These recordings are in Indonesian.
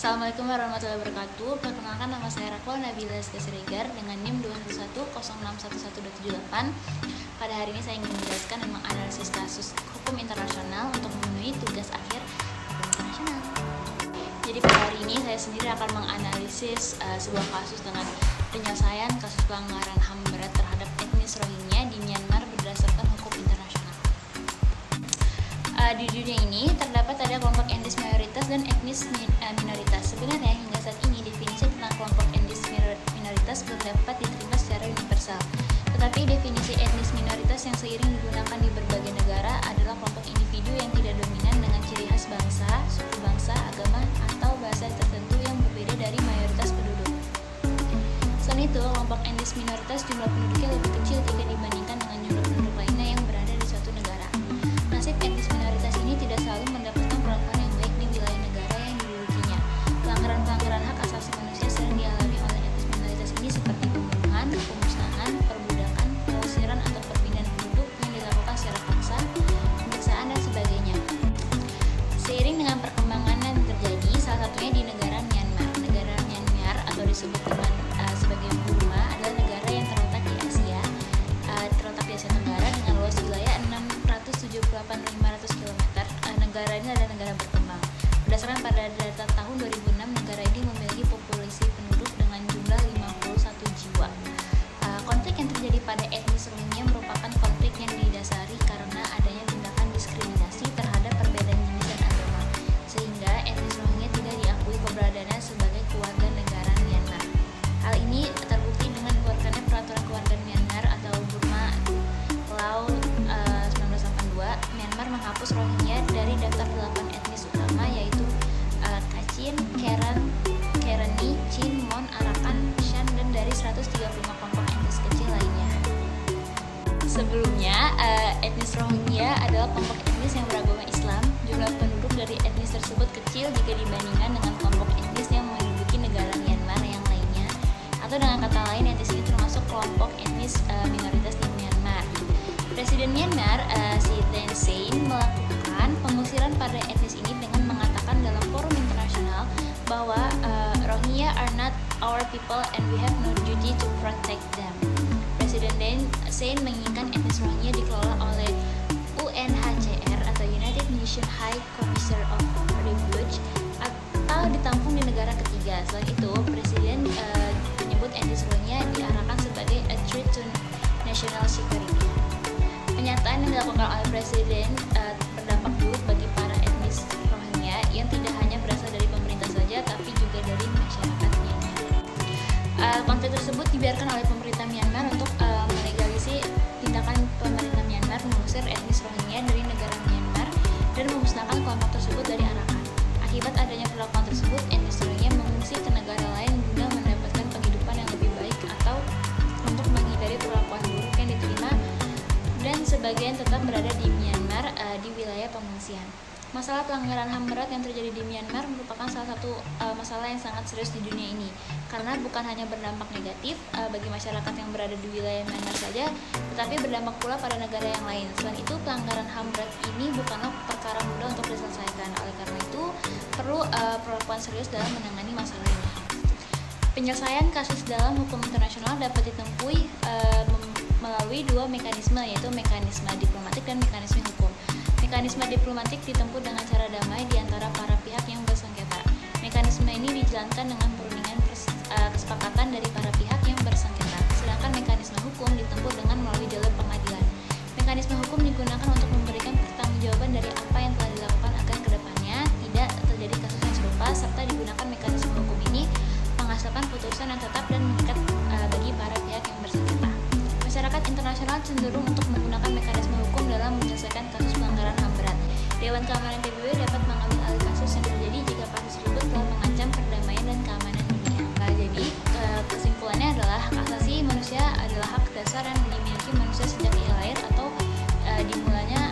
Assalamualaikum warahmatullahi wabarakatuh. Perkenalkan, nama saya Rakwa Nabila Siregar dengan NIM 211061128. Pada hari ini saya ingin menjelaskan dan menganalisis kasus hukum internasional untuk memenuhi tugas akhir hukum internasional. Jadi pada hari ini saya sendiri akan menganalisis sebuah kasus dengan penyelesaian kasus pelanggaran HAM berat terhadap etnis Rohingya di Myanmar berdasarkan hukum internasional. Di dunia ini terdapat ada kelompok etnis mayoritas dan etnis minoritas. Sebenarnya hingga saat ini definisi tentang kelompok etnis minoritas belum dapat diterima secara universal. Tetapi definisi etnis minoritas yang seiring digunakan di berbagai negara adalah kelompok individu yang tidak dominan dengan ciri khas bangsa, suku bangsa, agama, atau bahasa tertentu yang berbeda dari mayoritas penduduk. Selain itu, kelompok etnis minoritas jumlah penduduknya lebih kecil jika dibandingkan dengan jumlah penduduk lainnya yang berada di suatu negara. Nasib etnis minoritas ini tidak selalu mendapatkan perlakuan yang baik di wilayah negara yang didudukinya. Pelanggaran-pelanggaran hak asasi manusia sering dialami oleh etnis minoritas ini seperti pembunuhan, pemusnahan, perbudakan, pengusiran atau perpindahan penduduk yang dilakukan secara paksa, penyiksaan, dan sebagainya. Seiring dengan perkembangan yang terjadi, salah satunya di negara Myanmar. Negara Myanmar atau disebut sebagai Burma adalah negara yang terletak di Asia Tenggara dengan luas wilayah 678.500 km. Negara ini adalah negara berkembang. Berdasarkan pada data tahun 2006, negara ini memiliki populasi penduduk dengan jumlah 51 jiwa. Konflik yang terjadi pada etnis Rohingya merupakan konflik yang didasari karena adanya tindakan diskriminasi terhadap perbedaan jenis dan agama, sehingga etnis Rohingya tidak diakui keberadaannya sebagai keluarga negara Myanmar. Hal ini terbukti dengan dikeluarkannya peraturan keluarga Myanmar atau Burma Law 1982. Myanmar menghapus Rohingya dari daftar 8 etnis utama, yaitu Kachin, Karenni, Chin, Mon, Arakan, Shan, dan dari 135 kelompok etnis kecil lainnya. Sebelumnya, etnis Rohingya adalah kelompok etnis yang beragama Islam. Jumlah penduduk dari etnis tersebut kecil jika dibandingkan dengan kelompok etnis yang menduduki negara Myanmar yang lainnya. Atau dengan kata lain, etnis ini termasuk kelompok etnis minoritas di Myanmar. Presiden Myanmar, Thein Sein, melakukan pengusiran pada etnis ini dengan mengatakan dalam forum internasional bahwa Rohingya are not our people and we have no duty to protect them. Presiden Thein Sein menginginkan etnis Rohingya dikelola oleh UNHCR atau United Nations High Commissioner of Refugees atau ditampung di negara ketiga. Selain itu, Presiden menyebut etnis Rohingya diarahkan sebagai a threat to national security. Pernyataan yang dilakukan oleh Presiden berdampak buruk bagi para etnis Rohingya yang tidak hanya berasal dari pemerintah saja, tapi juga dari masyarakat Myanmar. Konflik tersebut dibiarkan oleh pemerintah Myanmar untuk melegalisir tindakan pemerintah Myanmar mengusir etnis Rohingya dari negara Myanmar dan memusnahkan kelompok tersebut dari Arakan. Akibat adanya perlakuan tersebut, etnis Rohingya mengungsi ke negara lain guna mendapatkan penghidupan yang lebih baik atau untuk menghindari perlakuan buruk yang diterima, dan sebagian tetap berada di Myanmar di wilayah pengungsian. Masalah pelanggaran HAM berat yang terjadi di Myanmar merupakan salah satu masalah yang sangat serius di dunia ini, karena bukan hanya berdampak negatif bagi masyarakat yang berada di wilayah Myanmar saja, tetapi berdampak pula pada negara yang lain. Selain itu, pelanggaran HAM berat ini bukanlah perkara mudah untuk diselesaikan. Oleh karena itu, perlu perlakuan serius dalam menangani masalah ini. Penyelesaian kasus dalam hukum internasional dapat ditempuh melalui dua mekanisme, yaitu mekanisme diplomatik dan mekanisme hukum. Mekanisme diplomatik ditempuh dengan cara damai di antara para pihak yang bersengketa. Mekanisme ini dijalankan dengan perundingan kesepakatan dari para pihak yang bersengketa. Sedangkan mekanisme hukum ditempuh dengan melalui jalur pengadilan. Mekanisme hukum digunakan untuk memberikan pertanggungjawaban dari apa yang telah dilakukan agar kedepannya tidak terjadi kasus yang serupa, serta digunakan mekanisme hukum ini menghasilkan putusan yang tetap dan mengikat bagi para pihak yang bersengketa. Masyarakat internasional cenderung untuk menggunakan mekanisme hukum dalam menyelesaikan kasus pelanggaran HAM berat. Dewan Keamanan PBB dapat mengambil alih kasus yang terjadi jika kasus tersebut telah mengancam perdamaian dan keamanan dunia. Jadi, kesimpulannya adalah hak asasi manusia adalah hak dasar yang dimiliki manusia sejak ia lahir atau dimulainya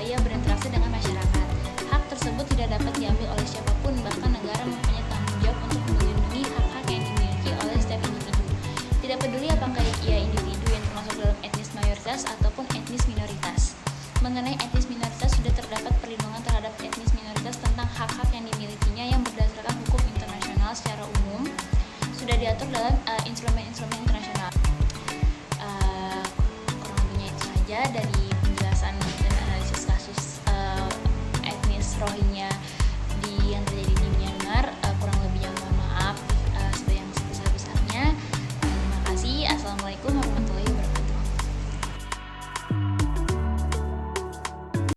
ia berinteraksi dengan masyarakat. Hak tersebut tidak dapat diambil oleh siapapun, bahkan negara mempunyai tanggung jawab untuk melindungi hak-hak yang dimiliki oleh setiap individu. Tidak peduli apakah ia individu yang termasuk dalam etnis mayoritas ataupun etnis minoritas. Mengenai etnis minoritas, sudah terdapat perlindungan terhadap etnis diatur dalam instrumen-instrumen internasional. Kurang lebihnya itu saja dari